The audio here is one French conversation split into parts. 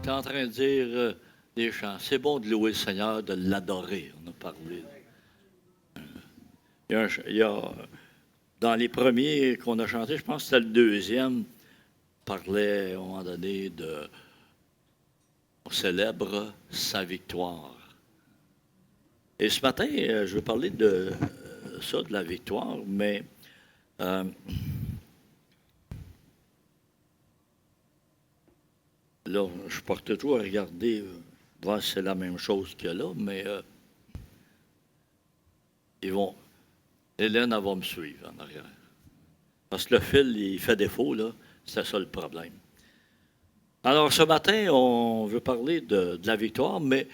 J'étais en train de dire des chants. C'est bon de louer le Seigneur, de l'adorer. On a parlé. Il y a, dans les premiers qu'on a chantés, je pense que c'était le deuxième, parlait à un moment donné de on célèbre sa victoire. Et ce matin, je veux parler de ça, de la victoire, mais là, je porte toujours à regarder, voir si c'est la même chose qu'il y a là, mais Hélène, elle va me suivre en arrière. Parce que le fil, il fait défaut, là. C'est ça le problème. Alors, ce matin, on veut parler de la victoire, mais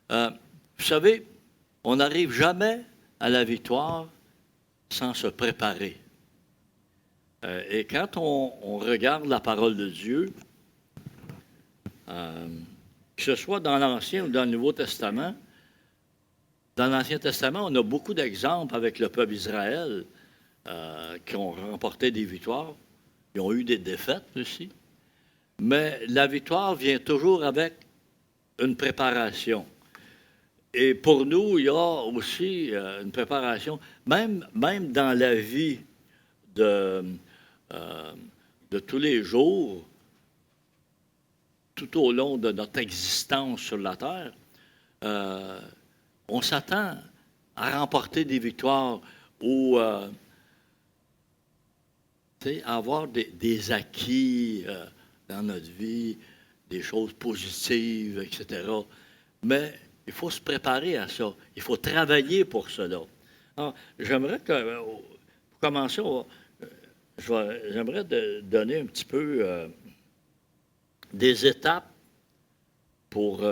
vous savez, on n'arrive jamais à la victoire sans se préparer. Et quand on regarde la parole de Dieu, que ce soit dans l'Ancien ou dans le Nouveau Testament, dans l'Ancien Testament, on a beaucoup d'exemples avec le peuple d'Israël qui ont remporté des victoires. Ils ont eu des défaites aussi. Mais la victoire vient toujours avec une préparation. Et pour nous, il y a aussi une préparation, même dans la vie de tous les jours, tout au long de notre existence sur la terre, on s'attend à remporter des victoires ou à avoir des acquis dans notre vie, des choses positives, etc. Mais il faut se préparer à ça. Il faut travailler pour cela. Alors, j'aimerais que, pour commencer, j'aimerais donner un petit peu des étapes pour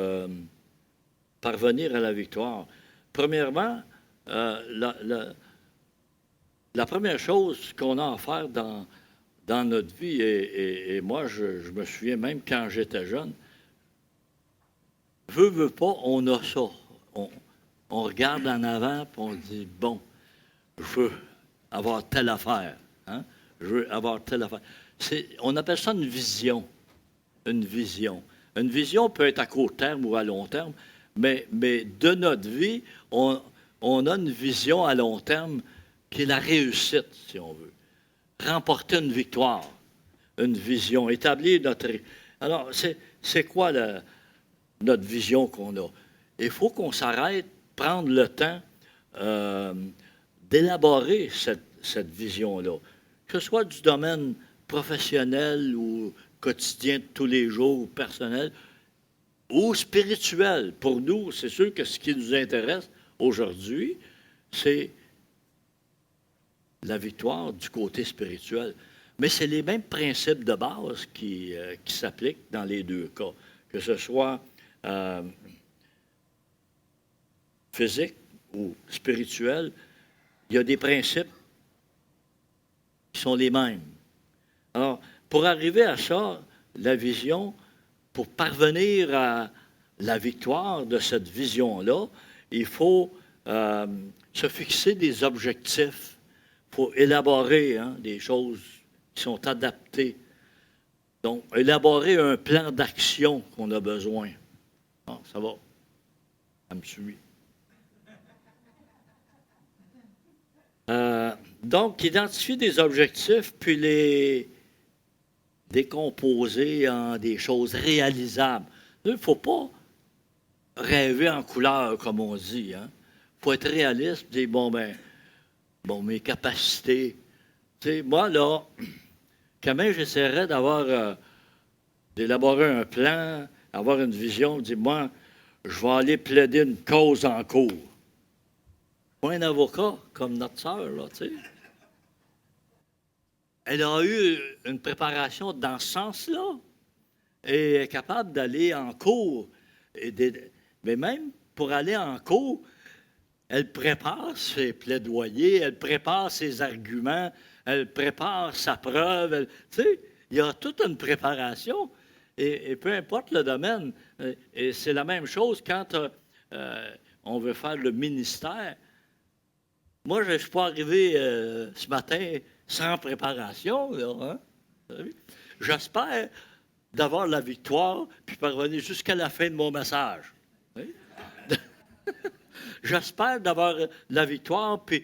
parvenir à la victoire. Premièrement, la première chose qu'on a à faire dans notre vie, et moi, je me souviens même quand j'étais jeune, veut pas, on a ça. On regarde en avant, puis on dit, bon, je veux avoir telle affaire. Hein? Je veux avoir telle affaire. On appelle ça une vision. Une vision. Une vision peut être à court terme ou à long terme, mais de notre vie, on a une vision à long terme qui est la réussite, si on veut. Remporter une victoire, une vision, établir notre... Alors, c'est quoi notre vision qu'on a? Il faut qu'on s'arrête, prendre le temps d'élaborer cette vision-là, que ce soit du domaine professionnel ou quotidien de tous les jours, ou personnel, ou spirituel. Pour nous, c'est sûr que ce qui nous intéresse aujourd'hui, c'est la victoire du côté spirituel. Mais c'est les mêmes principes de base qui s'appliquent dans les deux cas, que ce soit physique ou spirituel. Il y a des principes qui sont les mêmes. Alors, pour arriver à ça, la vision, pour parvenir à la victoire de cette vision-là, il faut se fixer des objectifs. Il faut élaborer des choses qui sont adaptées. Donc, élaborer un plan d'action qu'on a besoin. Bon, ça va. Ça me suit. Donc, identifier des objectifs, puis les décomposer en des choses réalisables. Il ne faut pas rêver en couleur, comme on dit. Il faut être réaliste et dire, bon, mes capacités. Tu sais, moi, là, quand même, j'essaierais d'élaborer un plan, avoir une vision, dire, moi, je vais aller plaider une cause en cours. Pas un avocat comme notre sœur, là, tu sais. Elle a eu une préparation dans ce sens-là et est capable d'aller en cours. Mais même pour aller en cours, elle prépare ses plaidoyers, elle prépare ses arguments, elle prépare sa preuve. Tu sais, il y a toute une préparation et peu importe le domaine. Et c'est la même chose quand on veut faire le ministère. Moi, je ne suis pas arrivé ce matin sans préparation. Là, hein? J'espère d'avoir la victoire, puis parvenir jusqu'à la fin de mon message. Oui? J'espère d'avoir la victoire, puis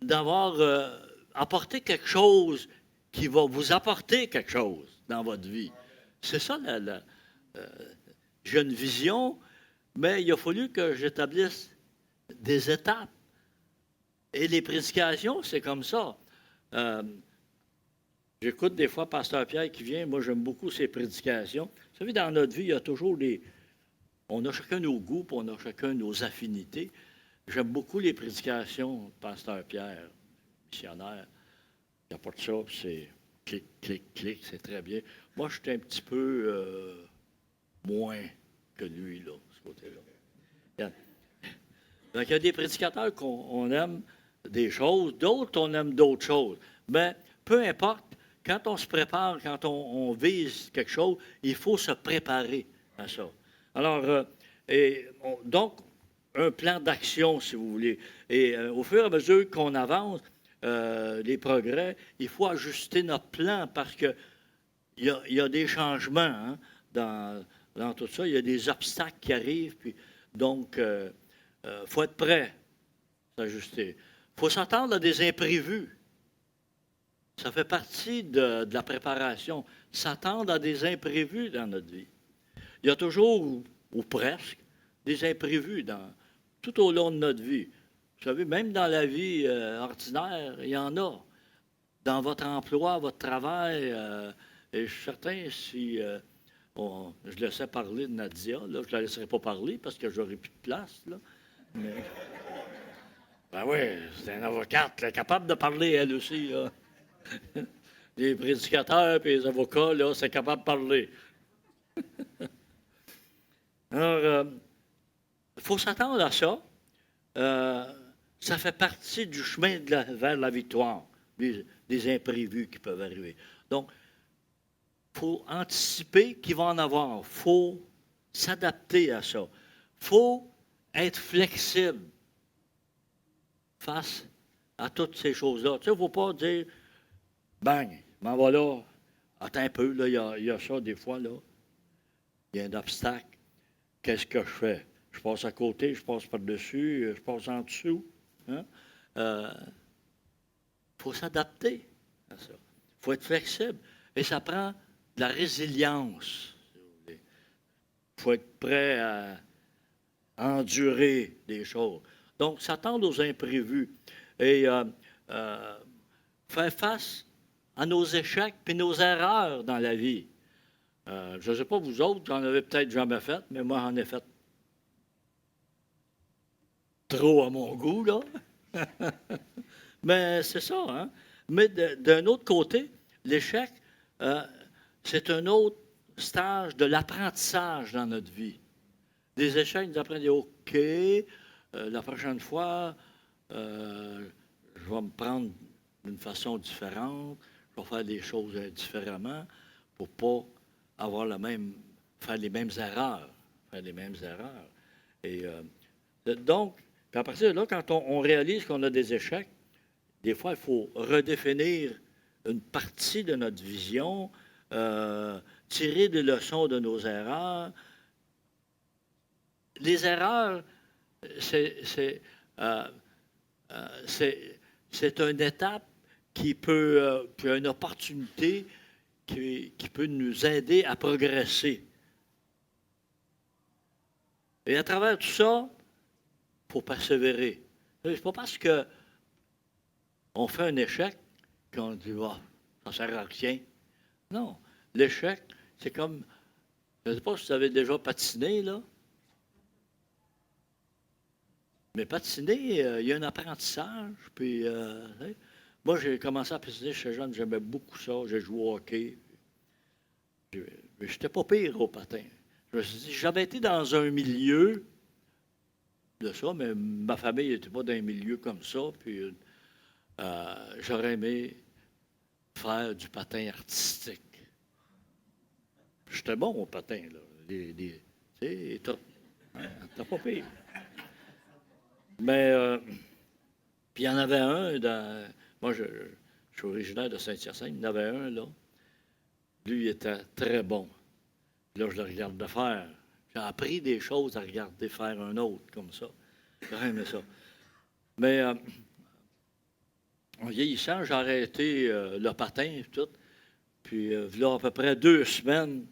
d'avoir apporté quelque chose qui va vous apporter quelque chose dans votre vie. C'est ça, j'ai une vision, mais il a fallu que j'établisse des étapes. Et les prédications, c'est comme ça. Euh, J'écoute des fois Pasteur Pierre qui vient. Moi, j'aime beaucoup ses prédications. Vous savez, dans notre vie, il y a toujours des... On a chacun nos goûts, puis on a chacun nos affinités. J'aime beaucoup les prédications de Pasteur Pierre, missionnaire. Il apporte ça, puis c'est clic, clic, clic, c'est très bien. Moi, je suis un petit peu moins que lui, là, de ce côté-là. Donc, il y a des prédicateurs qu'on aime des choses, d'autres, on aime d'autres choses. Mais peu importe, quand on se prépare, quand on vise quelque chose, il faut se préparer à ça. Alors, donc, un plan d'action, si vous voulez. Et au fur et à mesure qu'on avance, les progrès, il faut ajuster notre plan parce qu'il y a des changements hein, dans tout ça. Il y a des obstacles qui arrivent. Puis, donc, faut être prêt à s'ajuster. Il faut s'attendre à des imprévus. Ça fait partie de la préparation. S'attendre à des imprévus dans notre vie. Il y a toujours, ou presque, des imprévus tout au long de notre vie. Vous savez, même dans la vie ordinaire, il y en a. Dans votre emploi, votre travail, et je suis certain, si je laissais parler de Nadia, là, je ne la laisserai pas parler parce que j'aurai plus de place. Là. Mais, ben oui, c'est une avocate, elle est capable de parler, elle aussi. Là. Les prédicateurs et les avocats, là, c'est capable de parler. Alors, il faut s'attendre à ça. Ça fait partie du chemin vers la victoire, des imprévus qui peuvent arriver. Donc, il faut anticiper qu'il va en avoir. Il faut s'adapter à ça. Il faut être flexible face à toutes ces choses-là. Tu sais, il ne faut pas dire, bang, m'en va là, attends un peu, là, il y a ça des fois, là. Il y a un obstacle. Qu'est-ce que je fais? Je passe à côté, je passe par-dessus, je passe en dessous. Hein? Faut s'adapter à ça. Il faut être flexible. Et ça prend de la résilience, si vous voulez. Il faut être prêt à endurer des choses. Donc, s'attendre aux imprévus et faire face à nos échecs et nos erreurs dans la vie. Je ne sais pas, vous autres, j'en avez peut-être jamais fait, mais moi, j'en ai fait trop à mon goût, là. Mais c'est ça, hein? Mais d'un autre côté, l'échec, c'est un autre stage de l'apprentissage dans notre vie. Des échecs, nous apprennent, OK, la prochaine fois, je vais me prendre d'une façon différente, je vais faire des choses différemment pour ne pas avoir faire les mêmes erreurs. Faire les mêmes erreurs. Et donc, à partir de là, quand on réalise qu'on a des échecs, des fois, il faut redéfinir une partie de notre vision, tirer des leçons de nos erreurs. Les erreurs, c'est une étape qui peut une opportunité qui peut nous aider à progresser. Et à travers tout ça, il faut persévérer. Ce n'est pas parce qu'on fait un échec qu'on dit ça ne sert à rien. Non. L'échec, c'est comme. Je ne sais pas si vous avez déjà patiné, là. Mais patiner, il y a un apprentissage. Puis, moi, j'ai commencé à patiner chez jeune, j'aimais beaucoup ça. J'ai joué au hockey. Mais je n'étais pas pire au patin. Je me suis dit, j'avais été dans un milieu de ça, mais ma famille n'était pas dans un milieu comme ça. Puis, j'aurais aimé faire du patin artistique. J'étais bon au patin, là. Tu sais, t'as pas pire. Mais, puis il y en avait un, moi je suis originaire de Saint-Hyacinthe, il y en avait un, là. Lui, il était très bon. Là, je le regardais faire. J'ai appris des choses à regarder faire un autre, comme ça. J'ai aimé ça. Mais en vieillissant, j'ai arrêté le patin et tout. Puis, là, à peu près 2 semaines,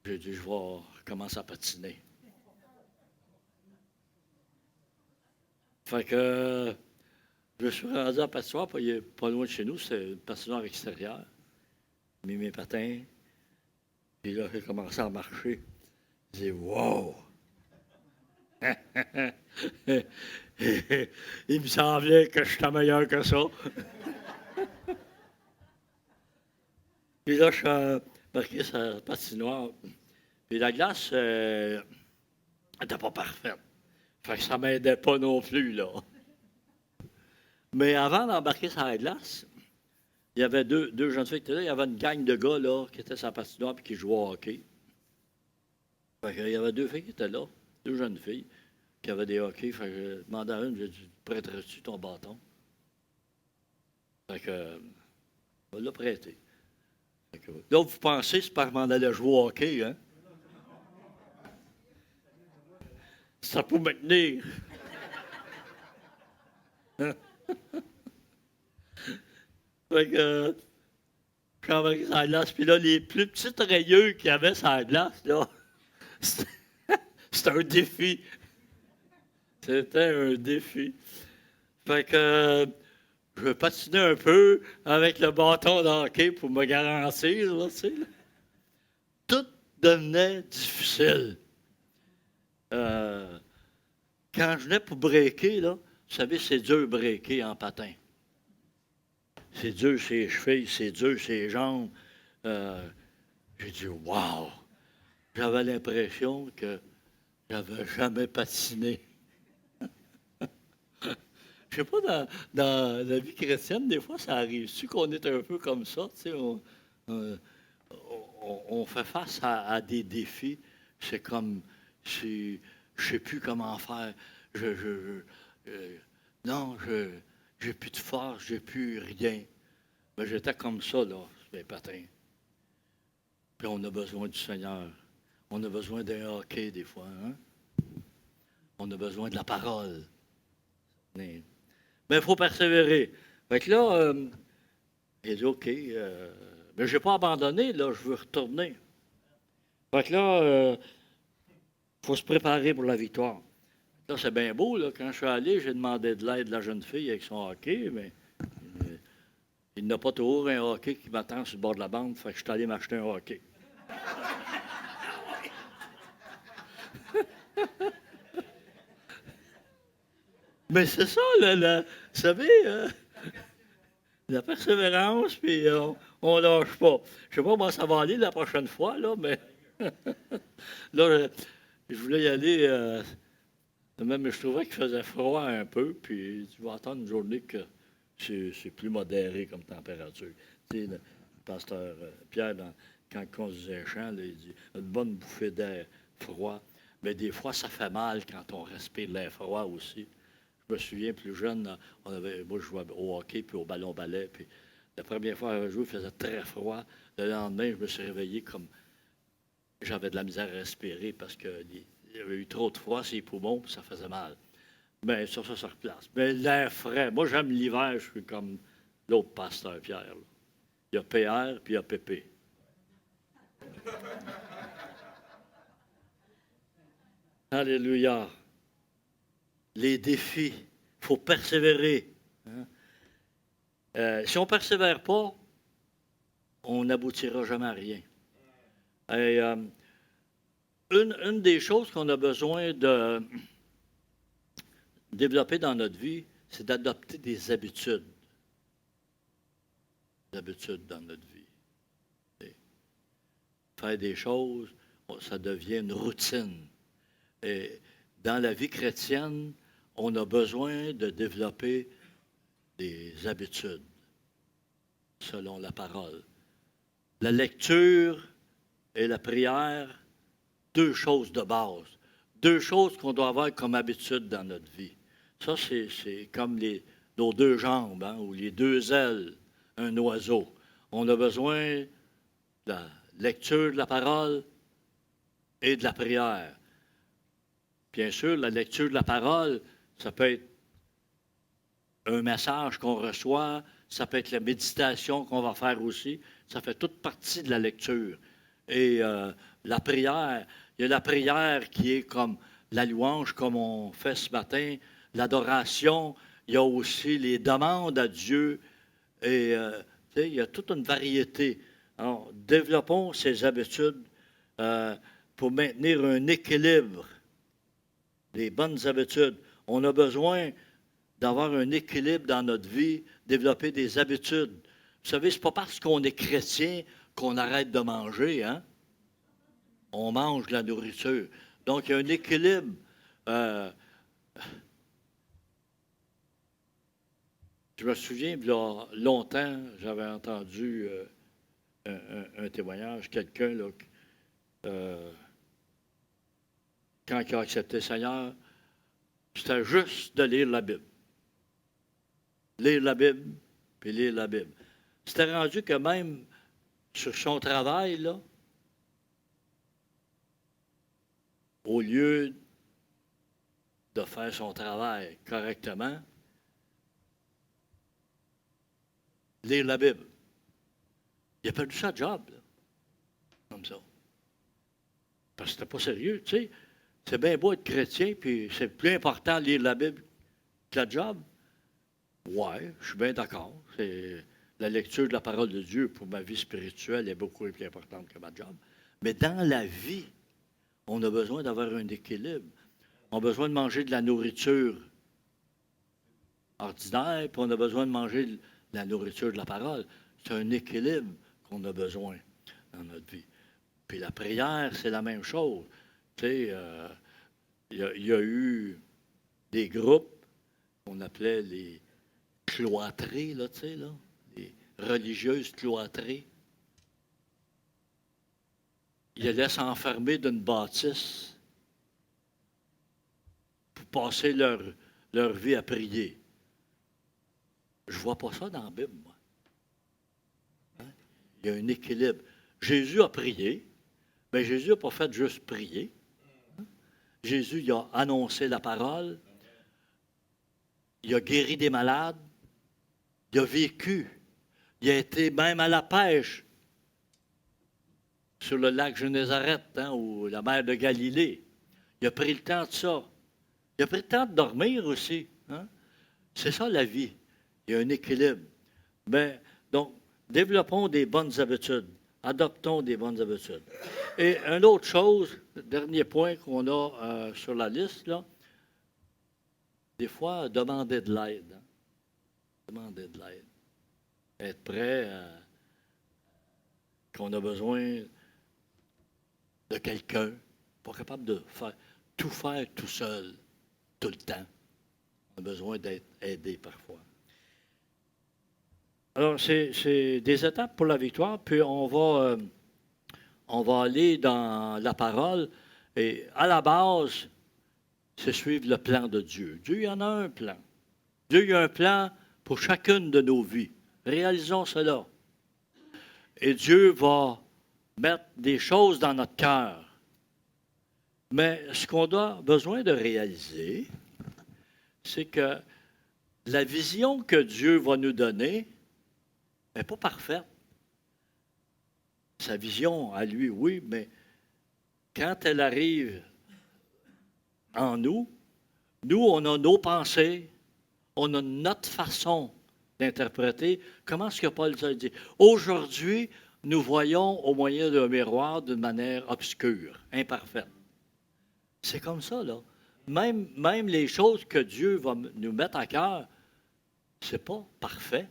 j'ai dit, je vais commencer à patiner. Fait que je suis rendu à la patinoire, puis il est pas loin de chez nous, c'est une patinoire extérieure. J'ai mis mes patins, puis là, j'ai commencé à marcher. J'ai dit, wow! Il me semblait que j'étais meilleur que ça. Puis là, je suis embarqué sur la patinoire. Puis la glace n'était pas parfaite. Fait que ça ne m'aidait pas non plus, là. Mais avant d'embarquer sur la glace, il y avait deux jeunes filles qui étaient là. Il y avait une gang de gars là, qui étaient sur la patinoire et qui jouaient au hockey. Fait que, il y avait 2 filles qui étaient là, 2 jeunes filles, qui avaient des hockey. Fait que j'ai demandé à une, j'ai dit, prêterais-tu ton bâton? Fait que, je l'ai prêté. Fait que, là, vous pensez, c'est parce que je m'en allais jouer au hockey, hein? Ça peut me tenir. Fait que, je suis embarqué sur la glace. Puis là, les plus petites rayures qu'il y avait sur la glace, là, c'était c'était un défi. C'était un défi. Fait que je patinais un peu avec le bâton de hockey pour me garantir, là, tu sais. Là. Tout devenait difficile. Euh, quand je venais pour breaker, là, vous savez, c'est dur breaker en patin. C'est dur ses chevilles, c'est dur ses jambes. J'ai dit, wow! J'avais l'impression que j'avais jamais patiné. Je sais pas, dans la vie chrétienne, des fois, ça arrive-tu qu'on est un peu comme ça, tu sais, on- on fait face à des défis. C'est comme, je ne sais plus comment faire. Euh, non, j'ai plus de force, j'ai plus rien. Mais j'étais comme ça, là, sur mes patins. Puis on a besoin du Seigneur. On a besoin d'un hockey, des fois, hein? On a besoin de la parole. Mais il faut persévérer. Fait que là, il dit, OK, mais je n'ai pas abandonné, là, je veux retourner. Fait que là, il faut se préparer pour la victoire. Là, c'est bien beau, là, quand je suis allé, j'ai demandé de l'aide de la jeune fille avec son hockey, mais il n'a pas toujours un hockey qui m'attend sur le bord de la bande, fait que je suis allé m'acheter un hockey. Mais c'est ça, vous savez, la persévérance, puis on ne lâche pas. Je ne sais pas comment ça va aller la prochaine fois, là, mais là, je voulais y aller, même je trouvais qu'il faisait froid un peu, puis tu vas attendre une journée que c'est plus modéré comme température. Tu sais, le pasteur Pierre, quand il conduisait chant, là, il dit une bonne bouffée d'air froid. Mais des fois, ça fait mal quand on respire l'air froid aussi. Je me souviens, plus jeune, moi, je jouais au hockey puis au ballon-ballet. Puis la première fois que j'ai joué, il faisait très froid. Le lendemain, je me suis réveillé comme j'avais de la misère à respirer parce qu'il y avait eu trop de froid sur les poumons, puis ça faisait mal. Mais ça se replace. Mais l'air frais, moi, j'aime l'hiver, je suis comme l'autre pasteur Pierre. Là. Il y a PR, puis il y a PP. Alléluia. Les défis, il faut persévérer. Hein? Si on ne persévère pas, on n'aboutira jamais à rien. Et, une des choses qu'on a besoin de développer dans notre vie, c'est d'adopter des habitudes. Des habitudes dans notre vie. Et faire des choses, ça devient une routine. Et dans la vie chrétienne, on a besoin de développer des habitudes selon la parole. La lecture et la prière, 2 choses de base. 2 choses qu'on doit avoir comme habitude dans notre vie. Ça, c'est comme nos 2 jambes, hein, ou les 2 ailes, un oiseau. On a besoin de la lecture de la parole et de la prière. Bien sûr, la lecture de la parole, ça peut être un message qu'on reçoit, ça peut être la méditation qu'on va faire aussi. Ça fait toute partie de la lecture. Et la prière, il y a la prière qui est comme la louange, comme on fait ce matin, l'adoration. Il y a aussi les demandes à Dieu. Et tu sais, il y a toute une variété. Alors, développons ces habitudes pour maintenir un équilibre, des bonnes habitudes. On a besoin d'avoir un équilibre dans notre vie, développer des habitudes. Vous savez, ce n'est pas parce qu'on est chrétien qu'on arrête de manger, hein? On mange de la nourriture. Donc, il y a un équilibre. Euh, je me souviens, il y a longtemps, j'avais entendu un témoignage, quelqu'un, là, quand il a accepté le Seigneur, c'était juste de lire la Bible. Lire la Bible, puis lire la Bible. C'était rendu que même sur son travail, là, au lieu de faire son travail correctement, lire la Bible. Il a perdu sa job, là, comme ça. Parce que c'était pas sérieux, tu sais. C'est bien beau être chrétien, puis c'est plus important de lire la Bible que la job. Ouais, je suis bien d'accord. C'est la lecture de la parole de Dieu pour ma vie spirituelle est beaucoup plus importante que ma job. Mais dans la vie, on a besoin d'avoir un équilibre. On a besoin de manger de la nourriture ordinaire, puis on a besoin de manger de la nourriture de la parole. C'est un équilibre qu'on a besoin dans notre vie. Puis la prière, c'est la même chose. Tu sais, il y a eu des groupes qu'on appelait les cloîtrées, là, tu sais, là, les religieuses cloîtrées. Ils allaient s'enfermer d'une bâtisse pour passer leur vie à prier. Je ne vois pas ça dans la Bible, moi. Hein? Il y a un équilibre. Jésus a prié, mais Jésus n'a pas fait juste prier. Hein? Jésus il a annoncé la parole, il a guéri des malades, il a vécu, il a été même à la pêche sur le lac Génézareth, hein, ou la mer de Galilée. Il a pris le temps de ça. Il a pris le temps de dormir aussi. Hein? C'est ça la vie. Il y a un équilibre. Mais, donc, développons des bonnes habitudes. Adoptons des bonnes habitudes. Et une autre chose, le dernier point qu'on a sur la liste, là, des fois, demander de l'aide. Hein? Demander de l'aide. Être prêt qu'on a besoin de quelqu'un, pas capable de faire tout seul, tout le temps. On a besoin d'être aidé parfois. Alors, c'est des étapes pour la victoire, puis on va aller dans la parole, et à la base, c'est suivre le plan de Dieu. Dieu, il y en a un plan. Dieu, il y a un plan pour chacune de nos vies. Réalisons cela. Et Dieu va mettre des choses dans notre cœur. Mais ce qu'on a besoin de réaliser, c'est que la vision que Dieu va nous donner n'est pas parfaite. Sa vision à lui, oui, mais quand elle arrive en nous, on a nos pensées, on a notre façon d'interpréter. Comment est-ce que Paul a dit? Aujourd'hui, nous voyons au moyen d'un miroir d'une manière obscure, imparfaite. C'est comme ça, là. Même les choses que Dieu va nous mettre à cœur, ce n'est pas parfait.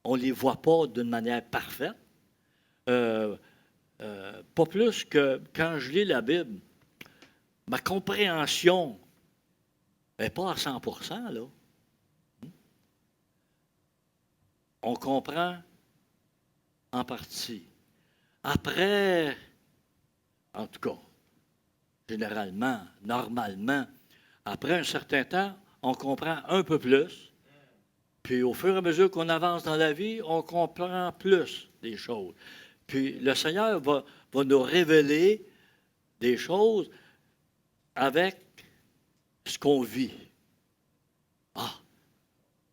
On ne les voit pas d'une manière parfaite. Pas plus que quand je lis la Bible, ma compréhension n'est pas à 100%, là. On comprend en partie. Après, en tout cas, généralement, normalement, après un certain temps, on comprend un peu plus. Puis au fur et à mesure qu'on avance dans la vie, on comprend plus des choses. Puis le Seigneur va nous révéler des choses avec ce qu'on vit. Ah,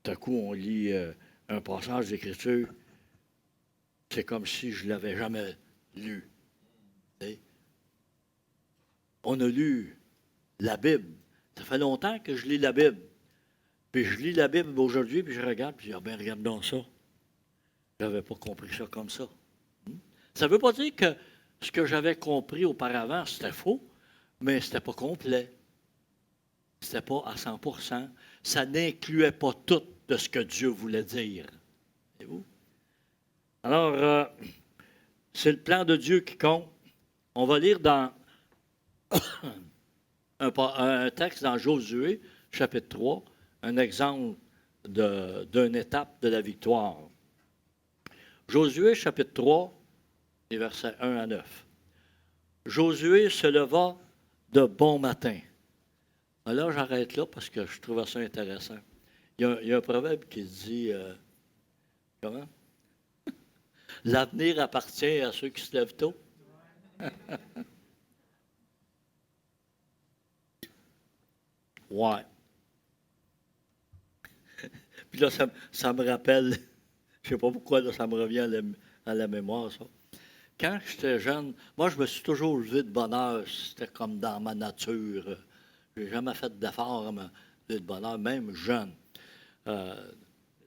tout à coup, on lit un passage d'Écriture, c'est comme si je ne l'avais jamais lu. Et on a lu la Bible. Ça fait longtemps que je lis la Bible. Puis je lis la Bible aujourd'hui, puis je regarde, puis je dis, ah ben, regarde donc ça. Je n'avais pas compris ça comme ça. Ça ne veut pas dire que ce que j'avais compris auparavant, c'était faux, mais ce n'était pas complet. Ce n'était pas à 100%. Ça n'incluait pas tout de ce que Dieu voulait dire. Voyez-vous? Alors, c'est le plan de Dieu qui compte. On va lire dans un texte dans Josué, chapitre 3, un exemple d'une étape de la victoire. Josué, chapitre 3, les versets 1 à 9. Josué se leva de bon matin. Alors, j'arrête là parce que je trouvais ça intéressant. Il y a un proverbe qui dit, comment? L'avenir appartient à ceux qui se lèvent tôt. Ouais. Puis là, ça me rappelle, je ne sais pas pourquoi là, ça me revient à la mémoire, ça. Quand j'étais jeune, moi, je me suis toujours levé de bonne heure. C'était comme dans ma nature. Je n'ai jamais fait d'effort à me lever de bonne heure, même jeune.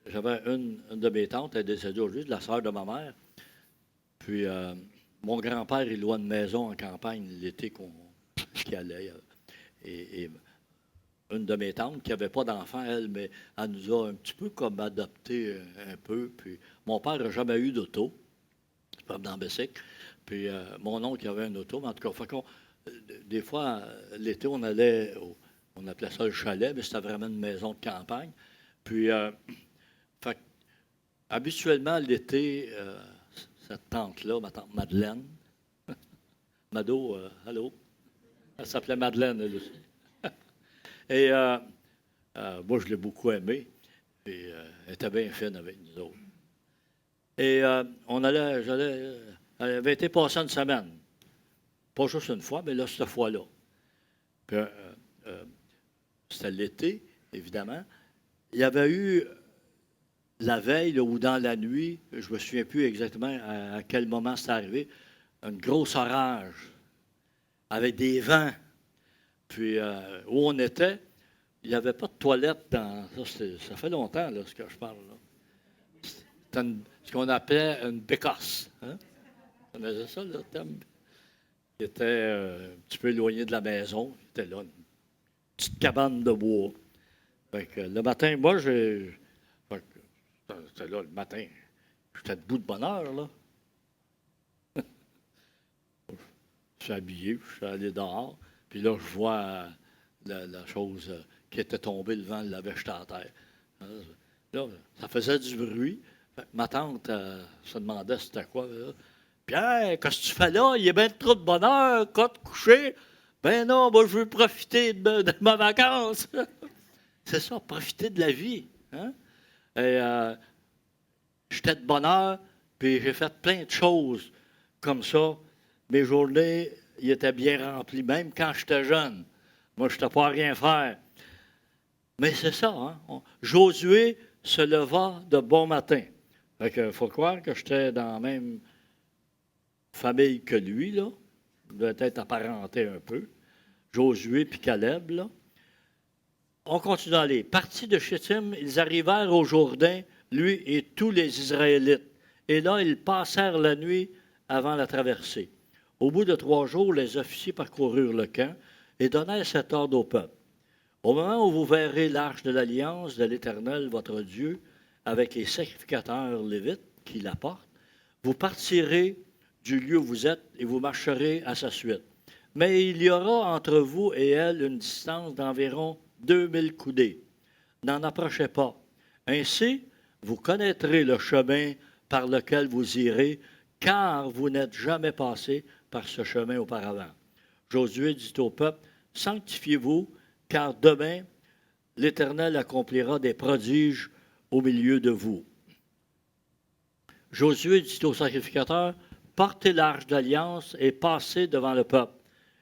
J'avais une de mes tantes, elle est décédée aujourd'hui, de la sœur de ma mère. Puis, mon grand-père, il louait une maison en campagne l'été qu'il allait. Et une de mes tantes, qui n'avait pas d'enfant, elle, mais elle nous a un petit peu comme adopté un peu. Puis, mon père n'a jamais eu d'auto, comme dans Bessic. Puis, mon oncle avait un auto. Mais en tout cas, des fois, l'été, on allait, on appelait ça le chalet, mais c'était vraiment une maison de campagne. Puis, habituellement, l'été, cette tante-là, ma tante Madeleine, Mado, allô? Elle s'appelait Madeleine, elle aussi. Et moi, je l'ai beaucoup aimée. Et elle était bien fine avec nous autres. Et elle avait été passée une semaine. Pas juste une fois, mais là, cette fois-là. Puis, c'était l'été, évidemment. Il y avait eu la veille là, ou dans la nuit, je ne me souviens plus exactement à quel moment c'est arrivé, une grosse orage avec des vents. Puis où on était, il n'y avait pas de toilette dans. Ça fait longtemps, là, ce que je parle. Là. C'était ce qu'on appelait une bécasse. Hein? On faisait ça, le thème. Il était un petit peu éloigné de la maison. Il était là, une petite cabane de bois. Fait que, le matin, moi, c'était là le matin. J'étais debout de bonne heure, là. Je suis habillé, je suis allé dehors. Puis là, je vois la chose qui était tombée, le vent l'avait jeté à terre. Là, ça faisait du bruit. Ma tante se demandait c'était quoi. Là. Pierre, qu'est-ce que tu fais là? Il est bien trop de bonheur, quoi de coucher. Ben non, moi, je veux profiter de ma vacance. C'est ça, profiter de la vie. Hein? Et j'étais de bonheur, puis j'ai fait plein de choses comme ça. Mes journées, ils étaient bien remplis, même quand j'étais jeune. Moi, je n'étais pas à rien faire. Mais c'est ça, hein? Josué se leva de bon matin. Fait que faut croire que j'étais dans la même famille que lui, là. Il devait être apparenté un peu. Josué puis Caleb, là. On continue d'aller. Partis de Shittim, ils arrivèrent au Jourdain, lui et tous les Israélites. Et là, ils passèrent la nuit avant la traversée. Au bout de 3 jours, les officiers parcoururent le camp et donnèrent cet ordre au peuple. Au moment où vous verrez l'arche de l'alliance de l'Éternel, votre Dieu, avec les sacrificateurs lévites qui la portent, vous partirez du lieu où vous êtes et vous marcherez à sa suite. Mais il y aura entre vous et elle une distance d'environ 2000 coudées. N'en approchez pas. Ainsi, vous connaîtrez le chemin par lequel vous irez, car vous n'êtes jamais passé par ce chemin auparavant. Josué dit au peuple, sanctifiez-vous, car demain, l'Éternel accomplira des prodiges au milieu de vous. Josué dit aux sacrificateurs, portez l'arche d'alliance et passez devant le peuple.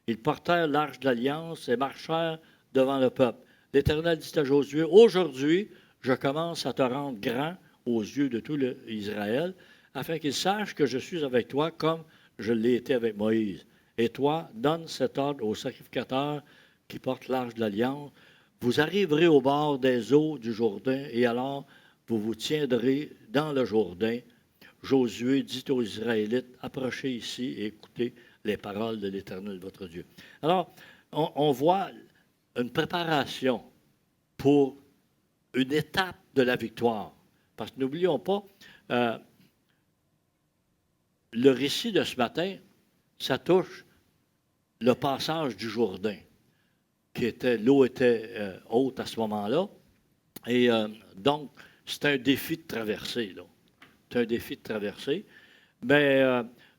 Ils portèrent l'arche d'alliance et marchèrent devant le peuple. L'Éternel dit à Josué, aujourd'hui, je commence à te rendre grand aux yeux de tout Israël, afin qu'ils sachent que je suis avec toi comme je l'ai été avec Moïse. Et toi, donne cet ordre aux sacrificateurs qui portent l'arche de l'Alliance. Vous arriverez au bord des eaux du Jourdain, et alors vous vous tiendrez dans le Jourdain. Josué dit aux Israélites, approchez ici et écoutez les paroles de l'Éternel, votre Dieu. Alors, on voit une préparation pour une étape de la victoire. Parce que n'oublions pas, le récit de ce matin, ça touche le passage du Jourdain, l'eau était haute à ce moment-là. Et donc, c'est un défi de traverser, là. C'est un défi de traverser. Mais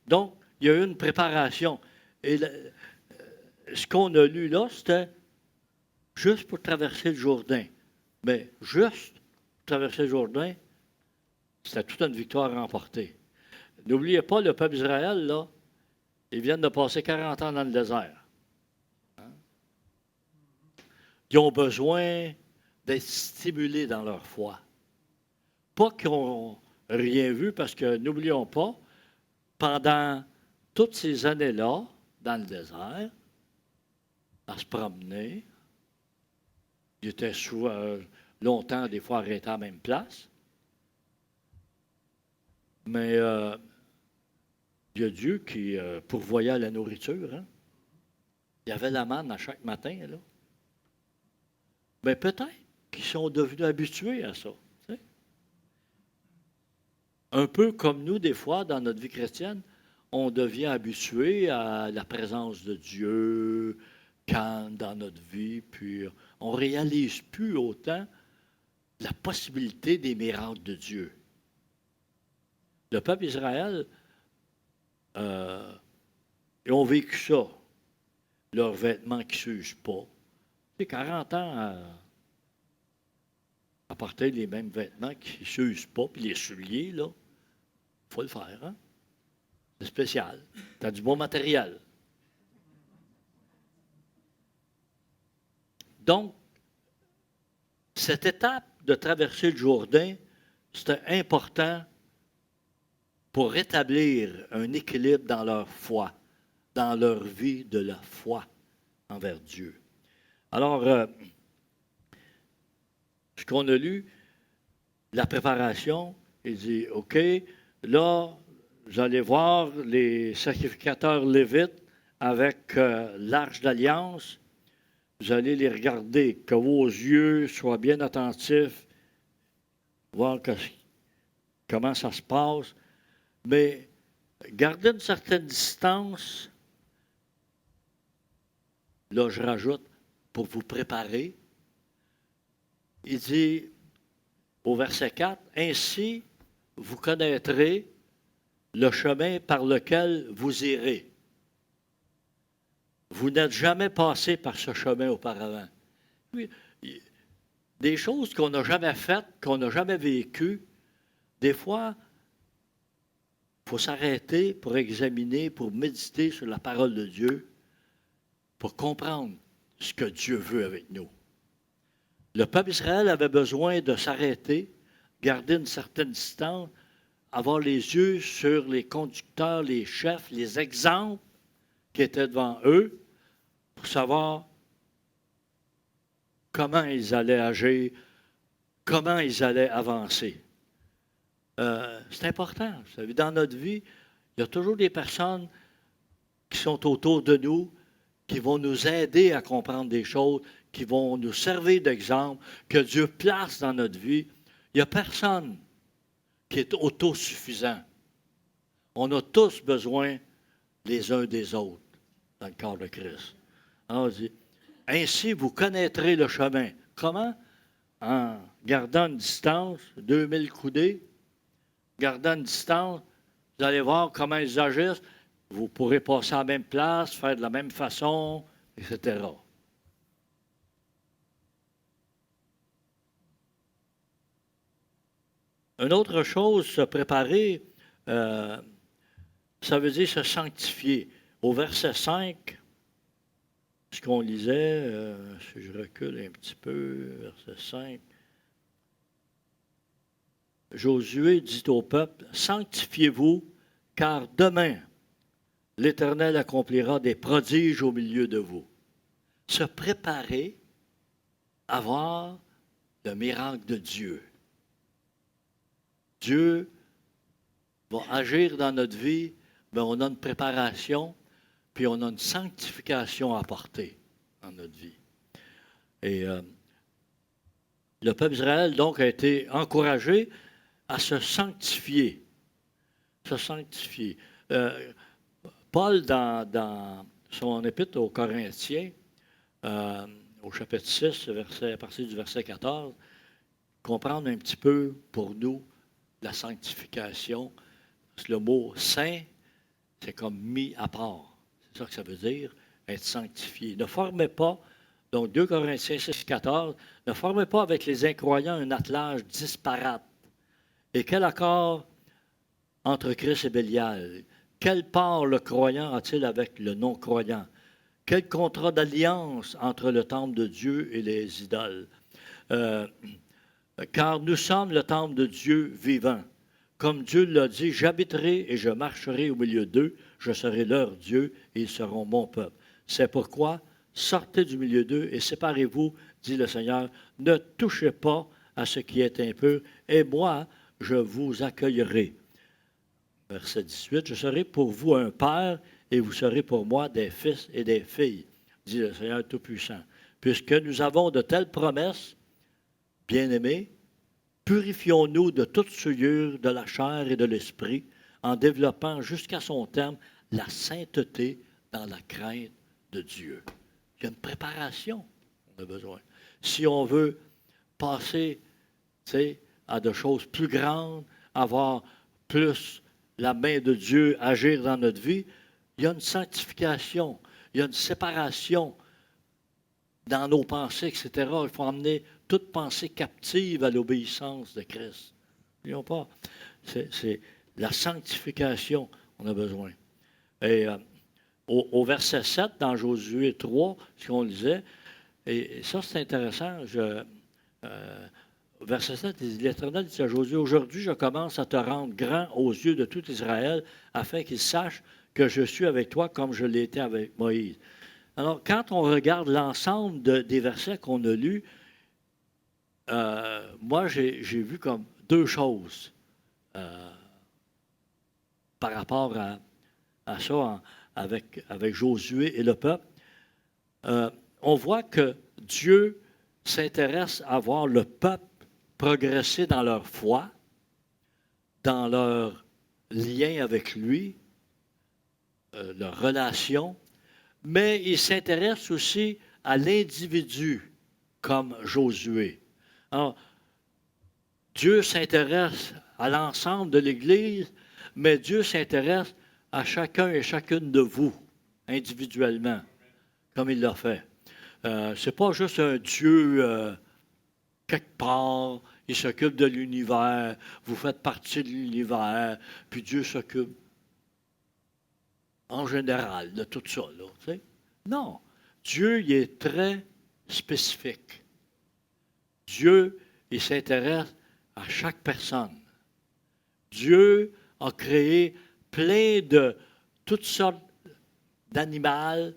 donc, il y a eu une préparation. Et ce qu'on a lu là, c'était juste pour traverser le Jourdain. Mais juste pour traverser le Jourdain, c'était toute une victoire remportée. N'oubliez pas, le peuple d'Israël, là, ils viennent de passer 40 ans dans le désert. Hein? Ils ont besoin d'être stimulés dans leur foi. Pas qu'ils n'ont rien vu, parce que n'oublions pas, pendant toutes ces années-là, dans le désert, à se promener, ils étaient souvent, longtemps, des fois, arrêtés à la même place. Mais il y a Dieu qui pourvoyait la nourriture. Hein? Il y avait la manne à chaque matin. Là. Mais peut-être qu'ils sont devenus habitués à ça. Tu sais? Un peu comme nous, des fois, dans notre vie chrétienne, on devient habitué à la présence de Dieu, calme dans notre vie, puis on ne réalise plus autant la possibilité des miracles de Dieu. Le peuple d'Israël, ils ont vécu ça, leurs vêtements qui ne s'usent pas. C'est 40 ans à porter les mêmes vêtements qui ne s'usent pas, puis les souliers, là, il faut le faire. Hein? C'est spécial. Tu as du bon matériel. Donc, cette étape de traverser le Jourdain, c'était important pour rétablir un équilibre dans leur foi, dans leur vie de la foi envers Dieu. Alors, ce qu'on a lu, la préparation, il dit, OK, là, vous allez voir les sacrificateurs lévites avec l'arche d'alliance. Vous allez les regarder, que vos yeux soient bien attentifs, voir comment ça se passe. Mais gardez une certaine distance. Là, je rajoute, pour vous préparer. Il dit au verset 4, « Ainsi, vous connaîtrez le chemin par lequel vous irez. » Vous n'êtes jamais passé par ce chemin auparavant. Des choses qu'on n'a jamais faites, qu'on n'a jamais vécues, des fois, il faut s'arrêter pour examiner, pour méditer sur la parole de Dieu, pour comprendre ce que Dieu veut avec nous. Le peuple d'Israël avait besoin de s'arrêter, garder une certaine distance, avoir les yeux sur les conducteurs, les chefs, les exemples qui étaient devant eux, pour savoir comment ils allaient agir, comment ils allaient avancer. C'est important. Vous savez, dans notre vie, il y a toujours des personnes qui sont autour de nous, qui vont nous aider à comprendre des choses, qui vont nous servir d'exemple, que Dieu place dans notre vie. Il n'y a personne qui est autosuffisant. On a tous besoin les uns des autres dans le corps de Christ. Alors, on dit, ainsi vous connaîtrez le chemin. Comment? En gardant une distance, 2000 coudées, gardant une distance, vous allez voir comment ils agissent. Vous pourrez passer à la même place, faire de la même façon, etc. Une autre chose, se préparer, euh, ça veut dire se sanctifier. Au verset 5, ce qu'on lisait, si je recule un petit peu, verset 5, Josué dit au peuple, sanctifiez-vous, car demain, l'Éternel accomplira des prodiges au milieu de vous. Se préparer à voir le miracle de Dieu. Dieu va agir dans notre vie, mais on a une préparation, puis on a une sanctification à apporter dans notre vie. Et le peuple d'Israël, donc, a été encouragé à se sanctifier. Se sanctifier. Paul, dans son épître aux Corinthiens, au chapitre 6, à partir du verset 14, comprendre un petit peu pour nous la sanctification. Parce que le mot saint, c'est comme mis à part. C'est ça que ça veut dire, être sanctifié. Ne formez pas, donc 2 Corinthiens 6, 14, ne formez pas avec les incroyants un attelage disparate. Et quel accord entre Christ et Bélial? Quelle part le croyant a-t-il avec le non-croyant? Quel contrat d'alliance entre le temple de Dieu et les idoles? Car nous sommes le temple de Dieu vivant. Comme Dieu l'a dit, j'habiterai et je marcherai au milieu d'eux, je serai leur Dieu et ils seront mon peuple. C'est pourquoi, sortez du milieu d'eux et séparez-vous, dit le Seigneur, ne touchez pas à ce qui est impur, et moi, je vous accueillerai. Verset 18, je serai pour vous un père, et vous serez pour moi des fils et des filles, dit le Seigneur Tout-Puissant. Puisque nous avons de telles promesses, bien-aimés, purifions-nous de toute souillure de la chair et de l'esprit, en développant jusqu'à son terme la sainteté dans la crainte de Dieu. Il y a une préparation qu'on a besoin. Si on veut passer à de choses plus grandes, avoir plus la main de Dieu agir dans notre vie, il y a une sanctification, il y a une séparation dans nos pensées, etc. Il faut emmener toute pensée captive à l'obéissance de Christ. N'oublions pas, c'est la sanctification qu'on a besoin. Et au verset 7, dans Josué 3, ce qu'on lisait, et ça c'est intéressant, verset 7, l'Éternel dit à Josué, aujourd'hui je commence à te rendre grand aux yeux de tout Israël, afin qu'ils sachent que je suis avec toi comme je l'ai été avec Moïse. Alors, quand on regarde l'ensemble des versets qu'on a lus, moi, j'ai vu comme deux choses par rapport à ça avec Josué et le peuple. On voit que Dieu s'intéresse à voir le peuple progresser dans leur foi, dans leur lien avec lui, leur relation, mais il s'intéresse aussi à l'individu comme Josué. Alors, Dieu s'intéresse à l'ensemble de l'Église, mais Dieu s'intéresse à chacun et chacune de vous, individuellement, comme il l'a fait. Ce n'est pas juste un Dieu quelque part, il s'occupe de l'univers, vous faites partie de l'univers, puis Dieu s'occupe en général de tout ça. Là, tu sais. Non, Dieu, il est très spécifique. Dieu, il s'intéresse à chaque personne. Dieu a créé plein de toutes sortes d'animaux,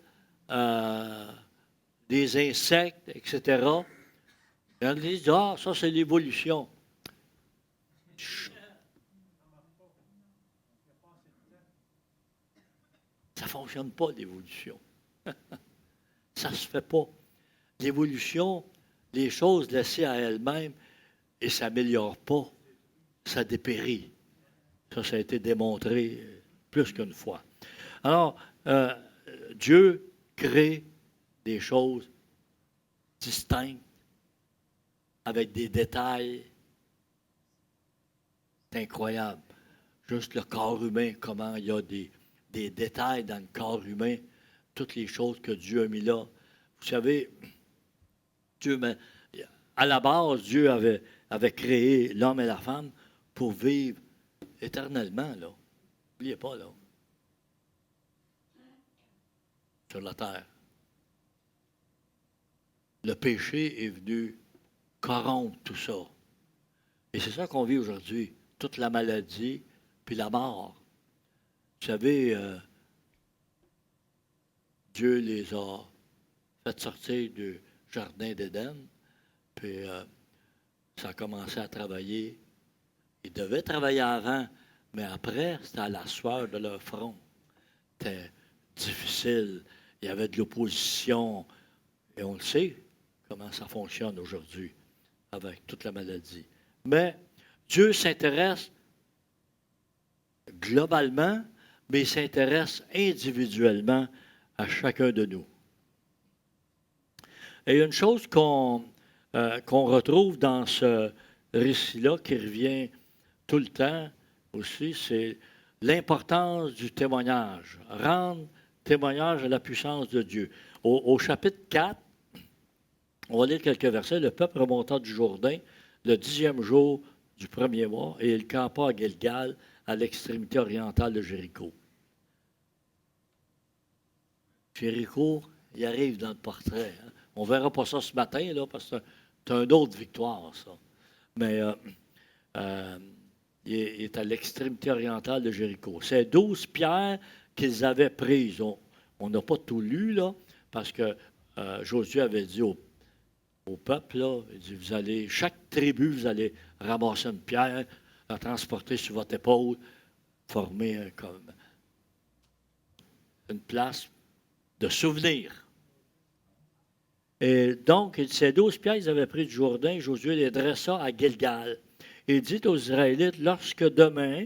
des insectes, etc. Et on dit, ah, ça c'est l'évolution. Ça ne fonctionne pas, l'évolution. Ça ne se fait pas. L'évolution, les choses laissées à elles-mêmes, et ça ne s'améliore pas, ça dépérit. Ça a été démontré plus qu'une fois. Alors, Dieu crée des choses distinctes, avec des détails. C'est incroyable. Juste le corps humain, comment il y a des détails dans le corps humain, toutes les choses que Dieu a mis là. Vous savez, Dieu, à la base, Dieu avait créé l'homme et la femme pour vivre éternellement, là. N'oubliez pas, là. Sur la terre. Le péché est venu corrompre tout ça. Et c'est ça qu'on vit aujourd'hui. Toute la maladie, puis la mort. Vous savez, Dieu les a fait sortir du jardin d'Éden, puis ça a commencé à travailler. Ils devaient travailler avant, mais après, c'était à la sueur de leur front. C'était difficile. Il y avait de l'opposition. Et on le sait comment ça fonctionne aujourd'hui avec toute la maladie. Mais Dieu s'intéresse globalement, mais il s'intéresse individuellement à chacun de nous. Et une chose qu'on retrouve dans ce récit-là, qui revient tout le temps aussi, c'est l'importance du témoignage. Rendre témoignage à la puissance de Dieu. Au chapitre 4, on va lire quelques versets. Le peuple remonta du Jourdain le 10e jour du premier mois et il campa à Gilgal, à l'extrémité orientale de Jéricho. Jéricho, il arrive dans le portrait. Hein. On ne verra pas ça ce matin, là, parce que c'est une autre victoire, ça. Mais il est à l'extrémité orientale de Jéricho. C'est 12 pierres qu'ils avaient prises. On n'a pas tout lu, là, parce que Josué avait dit au peuple, là, il dit, vous allez, chaque tribu, vous allez ramasser une pierre, la transporter sur votre épaule, former comme une place de souvenir. Et donc, ces 12 pierres, ils avaient pris du Jourdain, Josué les dressa à Gilgal. Il dit aux Israélites, lorsque demain,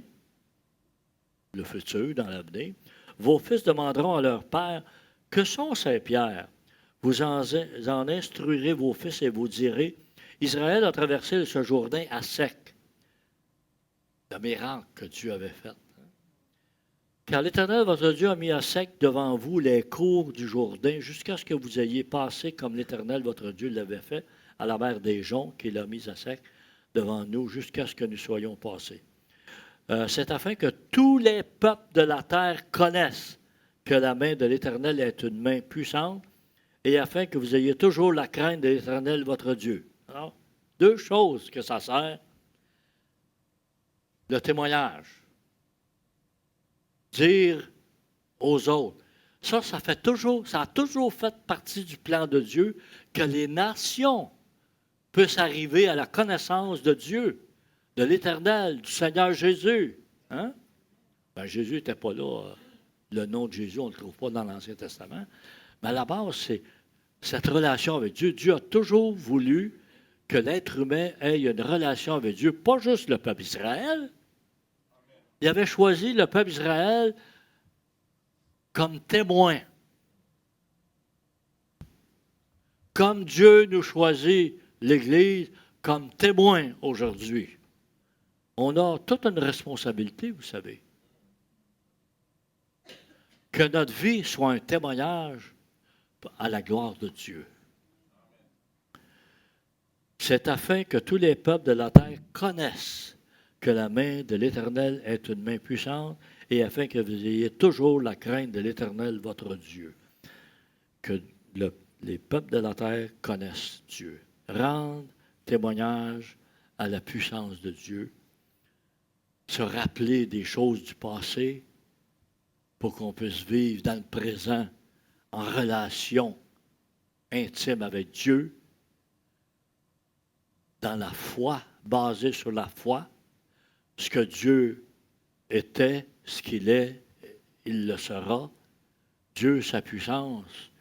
le futur, dans l'avenir, vos fils demanderont à leur père, que sont ces pierres? Vous en instruirez vos fils et vous direz, Israël a traversé ce Jourdain à sec. Le miracle que Dieu avait fait. Car l'Éternel, votre Dieu, a mis à sec devant vous les cours du Jourdain jusqu'à ce que vous ayez passé comme l'Éternel, votre Dieu, l'avait fait à la mer des Joncs, qu'il a mis à sec devant nous jusqu'à ce que nous soyons passés. C'est afin que tous les peuples de la terre connaissent que la main de l'Éternel est une main puissante et afin que vous ayez toujours la crainte de l'Éternel, votre Dieu. Alors, deux choses que ça sert. Le témoignage. Dire aux autres. Ça a toujours fait partie du plan de Dieu que les nations puissent arriver à la connaissance de Dieu, de l'Éternel, du Seigneur Jésus. Hein? Ben, Jésus n'était pas là. Le nom de Jésus, on ne le trouve pas dans l'Ancien Testament. Mais à la base, c'est cette relation avec Dieu. Dieu a toujours voulu que l'être humain ait une relation avec Dieu, pas juste le peuple Israël. Il avait choisi le peuple Israël comme témoin. Comme Dieu nous choisit l'Église comme témoin aujourd'hui. On a toute une responsabilité, vous savez. Que notre vie soit un témoignage à la gloire de Dieu. C'est afin que tous les peuples de la terre connaissent que la main de l'Éternel est une main puissante et afin que vous ayez toujours la crainte de l'Éternel, votre Dieu. Que les peuples de la terre connaissent Dieu. Rendre témoignage à la puissance de Dieu. Se rappeler des choses du passé pour qu'on puisse vivre dans le présent en relation intime avec Dieu, dans la foi, basée sur la foi, ce que Dieu était, ce qu'il est, il le sera. Dieu, sa puissance,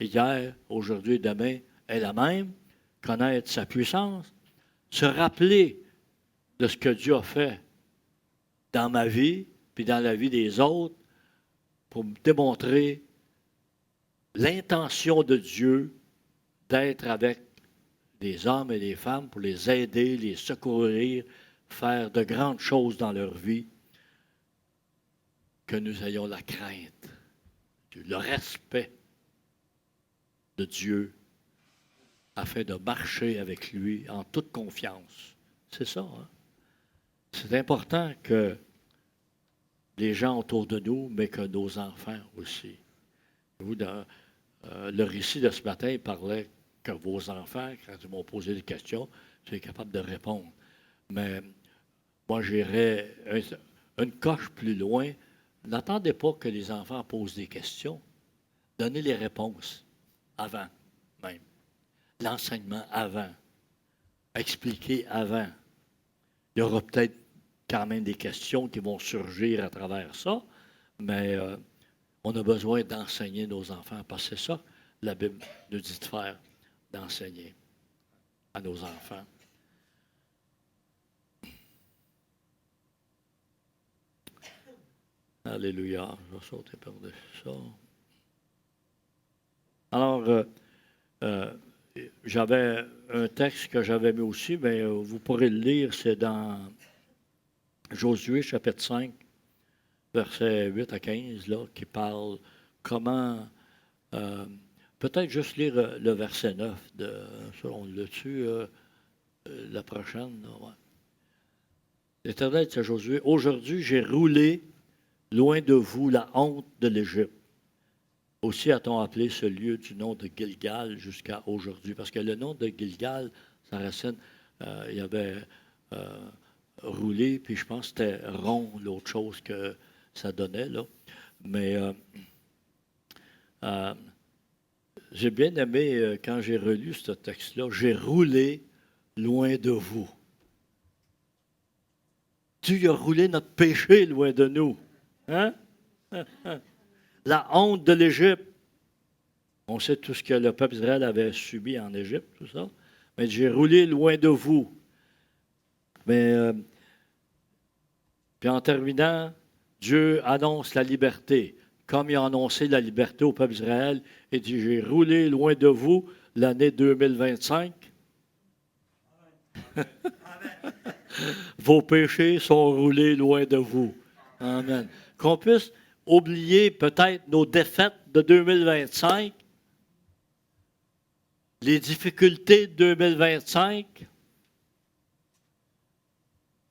hier, aujourd'hui et demain, est la même. Connaître sa puissance, se rappeler de ce que Dieu a fait dans ma vie, puis dans la vie des autres, pour me démontrer l'intention de Dieu d'être avec des hommes et des femmes pour les aider, les secourir, faire de grandes choses dans leur vie, que nous ayons la crainte, le respect de Dieu, afin de marcher avec lui en toute confiance. C'est ça, hein? c'est important que les gens autour de nous, mais que nos enfants aussi. Vous, dans le récit de ce matin, il parlait que vos enfants, quand ils m'ont posé des questions, soient capables de répondre. Mais moi, j'irais une coche plus loin. N'attendez pas que les enfants posent des questions. Donnez les réponses avant même. L'enseignement avant. Expliquer avant. Il y aura peut-être quand même des questions qui vont surgir à travers ça, mais on a besoin d'enseigner nos enfants, parce que c'est ça la Bible nous dit de faire, d'enseigner à nos enfants. Alléluia. Je vais sauter par-dessus ça. Alors, j'avais un texte que j'avais mis aussi, mais vous pourrez le lire, c'est dans Josué, chapitre 5, versets 8 à 15, là, qui parle comment... peut-être juste lire le verset 9, ça, on l'a dessus, la prochaine. Ouais. L'Éternel dit à Josué, « Aujourd'hui, j'ai roulé loin de vous la honte de l'Égypte. Aussi a-t-on appelé ce lieu du nom de Gilgal jusqu'à aujourd'hui. » Parce que le nom de Gilgal, sa racine, il y avait roulé, puis je pense que c'était rond, l'autre chose que ça donnait, là. Mais j'ai bien aimé, quand j'ai relu ce texte-là, « J'ai roulé loin de vous. » Dieu a roulé notre péché loin de nous. Hein? La honte de l'Égypte. On sait tout ce que le peuple d'Israël avait subi en Égypte, tout ça. Mais j'ai roulé loin de vous. Mais, puis en terminant, Dieu annonce la liberté. Comme il a annoncé la liberté au peuple d'Israël, il dit, j'ai roulé loin de vous l'année 2025. Vos péchés sont roulés loin de vous. Amen. Qu'on puisse oublier peut-être nos défaites de 2025, les difficultés de 2025,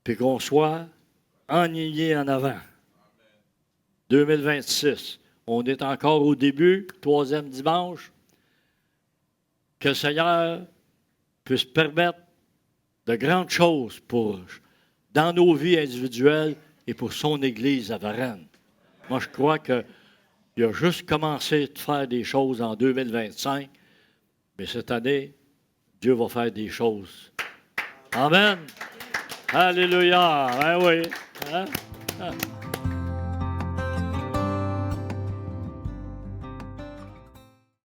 puis qu'on soit enligné en avant. 2026. On est encore au début, 3e dimanche. Que le Seigneur puisse permettre de grandes choses dans nos vies individuelles et pour son Église à Varennes. Moi, je crois qu'il a juste commencé de faire des choses en 2025, mais cette année, Dieu va faire des choses. Amen. Alléluia. Ben oui. Hein?